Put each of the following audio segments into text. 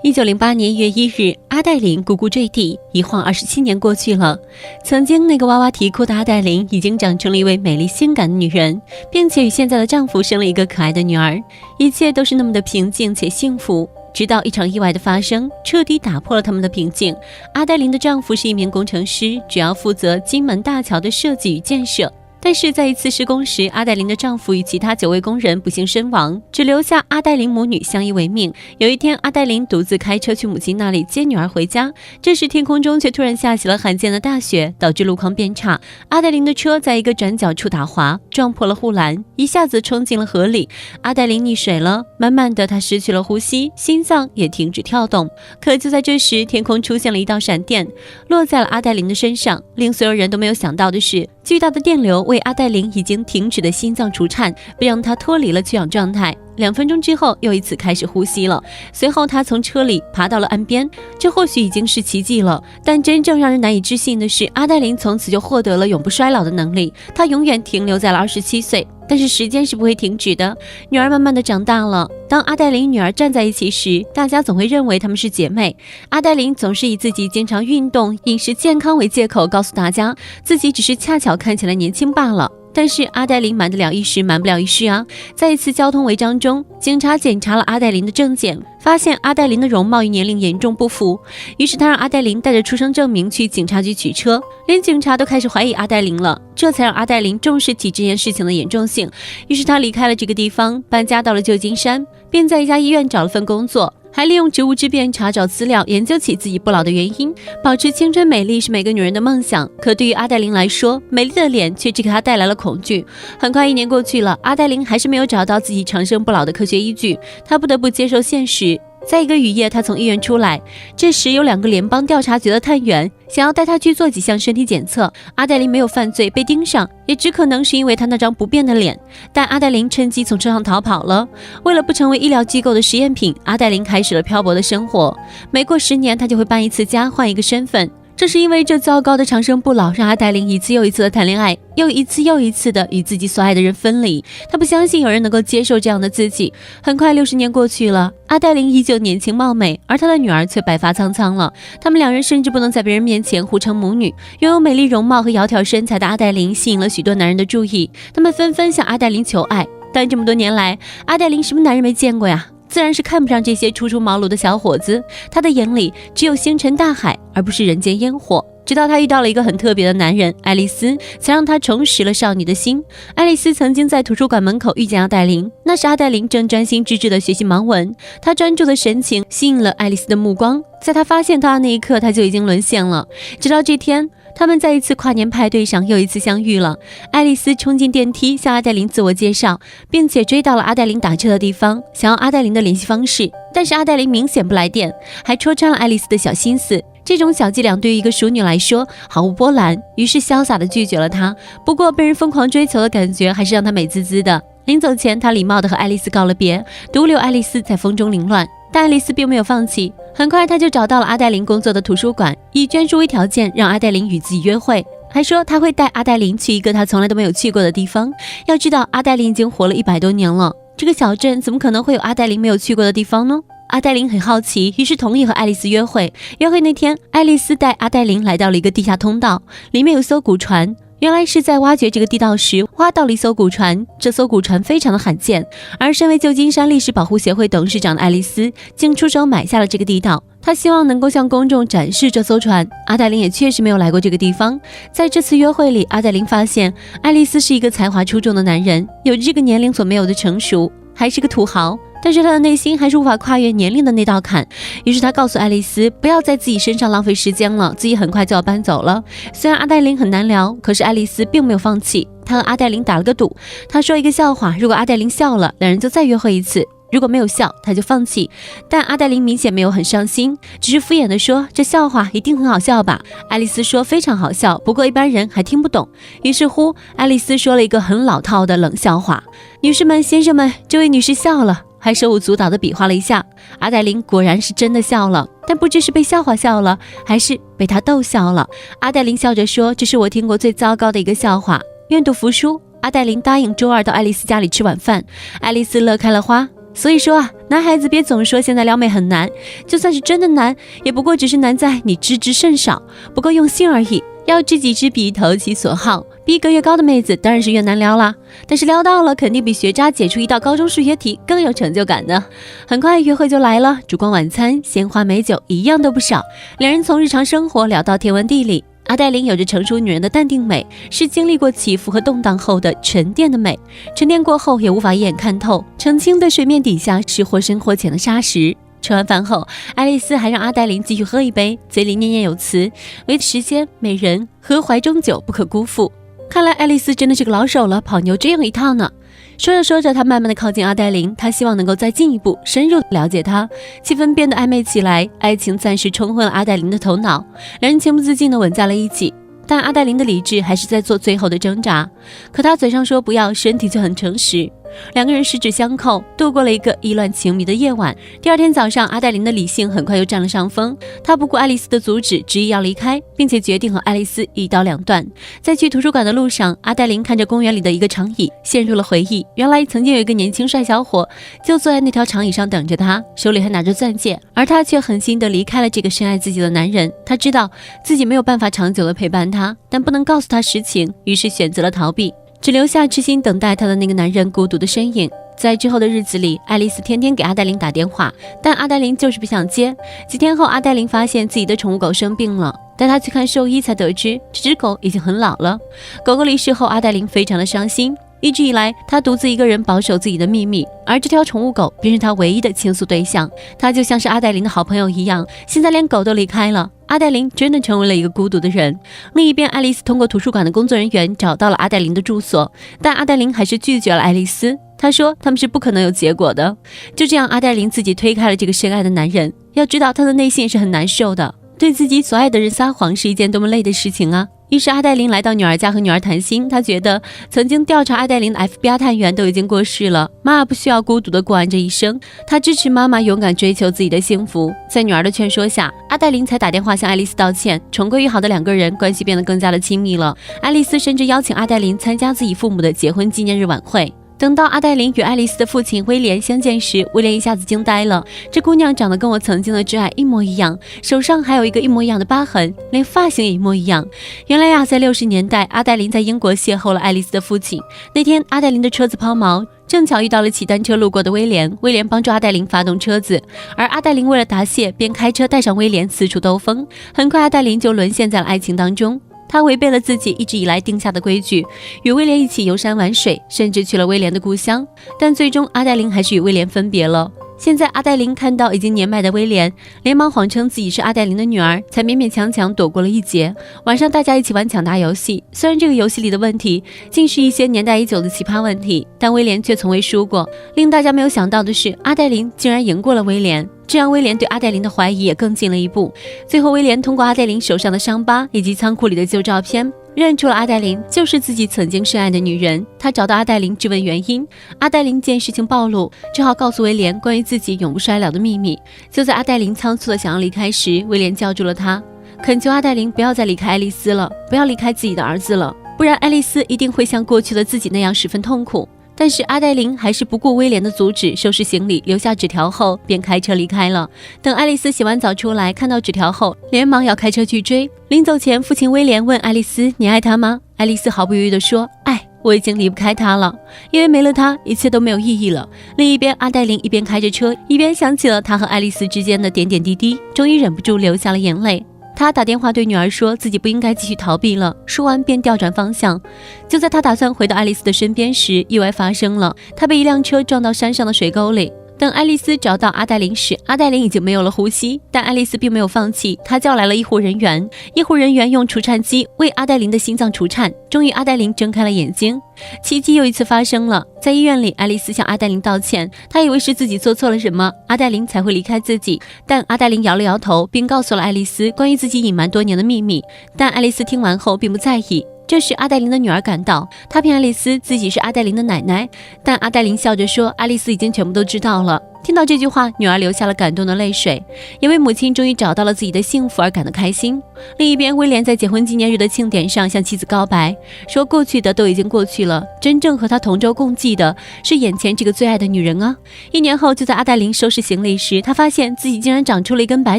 1908年1月1日，阿黛琳呱呱坠地，一晃27年过去了。曾经那个哇哇啼哭的阿黛琳，已经长成了一位美丽性感的女人，并且与现在的丈夫生了一个可爱的女儿，一切都是那么的平静且幸福。直到一场意外的发生，彻底打破了他们的平静。阿黛琳的丈夫是一名工程师，主要负责金门大桥的设计与建设。但是在一次施工时，阿黛琳的丈夫与其他9位工人不幸身亡，只留下阿黛琳母女相依为命。有一天，阿黛琳独自开车去母亲那里接女儿回家，这时天空中却突然下起了罕见的大雪，导致路况变差。阿黛琳的车在一个转角处打滑，撞破了护栏，一下子冲进了河里。阿黛琳溺水了，慢慢的她失去了呼吸，心脏也停止跳动。可就在这时，天空出现了一道闪电，落在了阿黛琳的身上。令所有人都没有想到的是，巨大的电流为阿黛琳已经停止的心脏除颤，并让她脱离了缺氧状态。2分钟之后，又一次开始呼吸了。随后，她从车里爬到了岸边。这或许已经是奇迹了，但真正让人难以置信的是，阿黛琳从此就获得了永不衰老的能力。她永远停留在了27岁。但是时间是不会停止的，女儿慢慢的长大了。当阿黛琳女儿站在一起时，大家总会认为她们是姐妹。阿黛琳总是以自己经常运动、饮食健康为借口，告诉大家自己只是恰巧看起来年轻罢了。但是阿黛琳瞒得了一时，瞒不了一世啊！在一次交通违章中，警察检查了阿黛琳的证件，发现阿黛琳的容貌与年龄严重不符，于是他让阿黛琳带着出生证明去警察局取车，连警察都开始怀疑阿黛琳了，这才让阿黛琳重视起这件事情的严重性。于是她离开了这个地方，搬家到了旧金山，并在一家医院找了份工作。还利用职务之便查找资料，研究起自己不老的原因。保持青春美丽是每个女人的梦想，可对于阿黛琳来说，美丽的脸却只给她带来了恐惧。很快1年过去了，阿黛琳还是没有找到自己长生不老的科学依据，她不得不接受现实。在一个雨夜，她从医院出来，这时有2个联邦调查局的探员想要带她去做几项身体检测。阿黛琳没有犯罪，被盯上也只可能是因为她那张不变的脸。但阿黛琳趁机从车上逃跑了。为了不成为医疗机构的实验品，阿黛琳开始了漂泊的生活。每过10年，她就会搬一次家，换一个身份。这是因为这糟糕的长生不老让阿黛琳一次又一次的谈恋爱，又一次的与自己所爱的人分离。她不相信有人能够接受这样的自己。很快60年过去了，阿黛琳依旧年轻貌美，而她的女儿却白发苍苍了。他们2人甚至不能在别人面前互称母女。拥有美丽容貌和窈窕身材的阿黛琳吸引了许多男人的注意，他们纷纷向阿黛琳求爱。但这么多年来，阿黛琳什么男人没见过呀？自然是看不上这些初出茅庐的小伙子，他的眼里只有星辰大海，而不是人间烟火。直到他遇到了一个很特别的男人爱丽丝，才让他重拾了少女的心。爱丽丝曾经在图书馆门口遇见阿黛琳，那时阿黛琳正专心致志地学习盲文，她专注的神情吸引了爱丽丝的目光。在她发现他的那一刻，她就已经沦陷了。直到这天，他们在一次跨年派对上又一次相遇了。爱丽丝冲进电梯，向阿黛琳自我介绍，并且追到了阿黛琳打车的地方，想要阿黛琳的联系方式。但是阿黛琳明显不来电，还戳穿了爱丽丝的小心思。这种小伎俩对于一个淑女来说毫无波澜，于是潇洒地拒绝了她。不过被人疯狂追求的感觉还是让她美滋滋的。临走前，她礼貌地和爱丽丝告了别，独留爱丽丝在风中凌乱。但爱丽丝并没有放弃，很快她就找到了阿黛琳工作的图书馆，以捐书为条件让阿黛琳与自己约会，还说他会带阿黛琳去一个她从来都没有去过的地方。要知道阿黛琳已经活了100多年了，这个小镇怎么可能会有阿黛琳没有去过的地方呢？阿黛琳很好奇，于是同意和爱丽丝约会。约会那天，爱丽丝带阿黛琳来到了一个地下通道，里面有艘古船。原来是在挖掘这个地道时挖到了一艘古船，这艘古船非常的罕见，而身为旧金山历史保护协会董事长的爱丽丝竟出手买下了这个地道。她希望能够向公众展示这艘船。阿黛琳也确实没有来过这个地方。在这次约会里，阿黛琳发现爱丽丝是一个才华出众的男人，有着这个年龄所没有的成熟，还是个土豪。但是他的内心还是无法跨越年龄的那道坎，于是他告诉爱丽丝不要在自己身上浪费时间了，自己很快就要搬走了。虽然阿黛琳很难聊，可是爱丽丝并没有放弃，她和阿黛琳打了个赌，她说一个笑话，如果阿黛琳笑了，2人就再约会一次，如果没有笑，她就放弃。但阿黛琳明显没有很伤心，只是敷衍地说这笑话一定很好笑吧。爱丽丝说非常好笑，不过一般人还听不懂。于是乎，爱丽丝说了一个很老套的冷笑话。女士们、先生们，这位女士笑了，还手舞足蹈地比划了一下。阿黛琳果然是真的笑了，但不知是被笑话笑了，还是被他逗笑了。阿黛琳笑着说，这是我听过最糟糕的一个笑话，愿赌服输。阿黛琳答应周2到爱丽丝家里吃晚饭。爱丽丝乐开了花，所以说啊，男孩子别总说现在撩妹很难，就算是真的难，也不过只是难在你知之甚少，不够用心而已。要知己知彼，投其所好，逼格越高的妹子当然是越难撩啦。但是撩到了，肯定比学渣解出一道高中数学题更有成就感的。很快约会就来了，烛光晚餐、鲜花美酒一样都不少。两人从日常生活聊到天文地理。阿黛琳有着成熟女人的淡定美，是经历过起伏和动荡后的沉淀的美。沉淀过后也无法一眼看透，澄清的水面底下是或深或浅的沙石。吃完饭后，爱丽丝还让阿黛琳继续喝一杯，嘴里念念有词，唯时间、美人和怀中酒不可辜负。看来爱丽丝真的是个老手了，跑牛这样一套呢。说着说着，他慢慢的靠近阿黛琳，他希望能够再进一步深入了解她。气氛变得暧昧起来，爱情暂时冲昏了阿黛琳的头脑，两人情不自禁的吻在了一起。但阿黛琳的理智还是在做最后的挣扎，可她嘴上说不要，身体却很诚实。两个人十指相扣，度过了一个意乱情迷的夜晚。第二天早上，阿黛琳的理性很快又占了上风，她不顾爱丽丝的阻止，执意要离开，并且决定和爱丽丝一刀两断。在去图书馆的路上，阿黛琳看着公园里的一个长椅，陷入了回忆。原来曾经有一个年轻帅小伙就坐在那条长椅上等着她，手里还拿着钻戒，而她却狠心地离开了这个深爱自己的男人。她知道自己没有办法长久地陪伴他，但不能告诉他实情，于是选择了逃避，只留下痴心等待她的那个男人孤独的身影。在之后的日子里，爱丽丝天天给阿黛琳打电话，但阿黛琳就是不想接。几天后，阿黛琳发现自己的宠物狗生病了，带她去看兽医才得知这只狗已经很老了。狗狗离世后，阿黛琳非常的伤心，一直以来她独自一个人保守自己的秘密，而这条宠物狗便是她唯一的倾诉对象。她就像是阿黛琳的好朋友一样，现在连狗都离开了，阿黛琳真的成为了一个孤独的人。另一边，爱丽丝通过图书馆的工作人员找到了阿黛琳的住所，但阿黛琳还是拒绝了爱丽丝。她说他们是不可能有结果的。就这样，阿黛琳自己推开了这个深爱的男人。要知道她的内心是很难受的，对自己所爱的人撒谎是一件多么累的事情啊。于是阿黛琳来到女儿家和女儿谈心，她觉得曾经调查阿黛琳的 FBI 探员都已经过世了，妈妈不需要孤独的过完这一生。她支持妈妈勇敢追求自己的幸福。在女儿的劝说下，阿黛琳才打电话向爱丽丝道歉，重归于好的两个人关系变得更加的亲密了。爱丽丝甚至邀请阿黛琳参加自己父母的结婚纪念日晚会。等到阿黛琳与爱丽丝的父亲威廉相见时，威廉一下子惊呆了，这姑娘长得跟我曾经的挚爱一模一样，手上还有一个一模一样的疤痕，连发型也一模一样。原来呀，在60年代，阿黛琳在英国邂逅了爱丽丝的父亲。那天阿黛琳的车子抛锚，正巧遇到了骑单车路过的威廉，威廉帮助阿黛琳发动车子，而阿黛琳为了答谢，便开车带上威廉四处兜风。很快阿黛琳就沦陷在了爱情当中。他违背了自己一直以来定下的规矩，与威廉一起游山玩水，甚至去了威廉的故乡。但最终阿黛琳还是与威廉分别了。现在阿黛琳看到已经年迈的威廉，连忙谎称自己是阿黛琳的女儿，才勉勉强强躲过了一劫。晚上大家一起玩抢答游戏，虽然这个游戏里的问题竟是一些年代已久的奇葩问题，但威廉却从未输过。令大家没有想到的是，阿黛琳竟然赢过了威廉，这让威廉对阿黛琳的怀疑也更进了一步。最后威廉通过阿黛琳手上的伤疤以及仓库里的旧照片，认出了阿黛琳就是自己曾经深爱的女人。他找到阿黛琳质问原因，阿黛琳见事情暴露，只好告诉威廉关于自己永不衰老的秘密。就在阿黛琳仓促的想要离开时，威廉叫住了她，恳求阿黛琳不要再离开爱丽丝了，不要离开自己的儿子了，不然爱丽丝一定会像过去的自己那样十分痛苦。但是阿黛琳还是不顾威廉的阻止，收拾行李，留下纸条后便开车离开了。等爱丽丝洗完澡出来，看到纸条后连忙要开车去追。临走前，父亲威廉问爱丽丝，你爱他吗？爱丽丝毫不犹豫地说，爱，我已经离不开他了，因为没了他一切都没有意义了。另一边，阿黛琳一边开着车，一边想起了他和爱丽丝之间的点点滴滴，终于忍不住流下了眼泪。他打电话对女儿说自己不应该继续逃避了，说完便调转方向。就在他打算回到爱丽丝的身边时，意外发生了，他被一辆车撞到山上的水沟里。等爱丽丝找到阿黛琳时，阿黛琳已经没有了呼吸，但爱丽丝并没有放弃，她叫来了医护人员，医护人员用除颤机为阿黛琳的心脏除颤，终于阿黛琳睁开了眼睛。奇迹又一次发生了，在医院里，爱丽丝向阿黛琳道歉，她以为是自己做错了什么，阿黛琳才会离开自己，但阿黛琳摇了摇头，并告诉了爱丽丝关于自己隐瞒多年的秘密。但爱丽丝听完后并不在意，这时阿黛琳的女儿赶到，她骗爱丽丝自己是阿黛琳的奶奶，但阿黛琳笑着说爱丽丝已经全部都知道了。听到这句话，女儿流下了感动的泪水，因为母亲终于找到了自己的幸福而感到开心。另一边，威廉在结婚纪念日的庆典上向妻子告白，说过去的都已经过去了，真正和他同舟共济的是眼前这个最爱的女人啊。1年后，就在阿黛琳收拾行李时，她发现自己竟然长出了一根白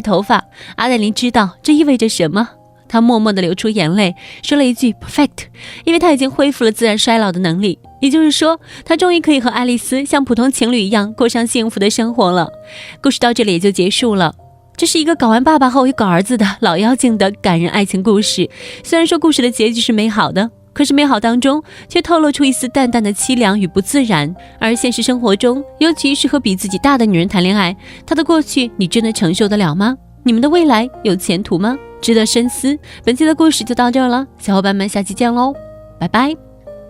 头发。阿黛琳知道这意味着什么，她默默地流出眼泪，说了一句 perfect， 因为她已经恢复了自然衰老的能力。也就是说，她终于可以和爱丽丝像普通情侣一样过上幸福的生活了。故事到这里也就结束了。这是一个搞完爸爸后又搞儿子的老妖精的感人爱情故事。虽然说故事的结局是美好的，可是美好当中却透露出一丝淡淡的凄凉与不自然。而现实生活中，尤其是和比自己大的女人谈恋爱，她的过去你真的承受得了吗？你们的未来有前途吗？值得深思。本期的故事就到这儿了，小伙伴们下期见喽，拜拜。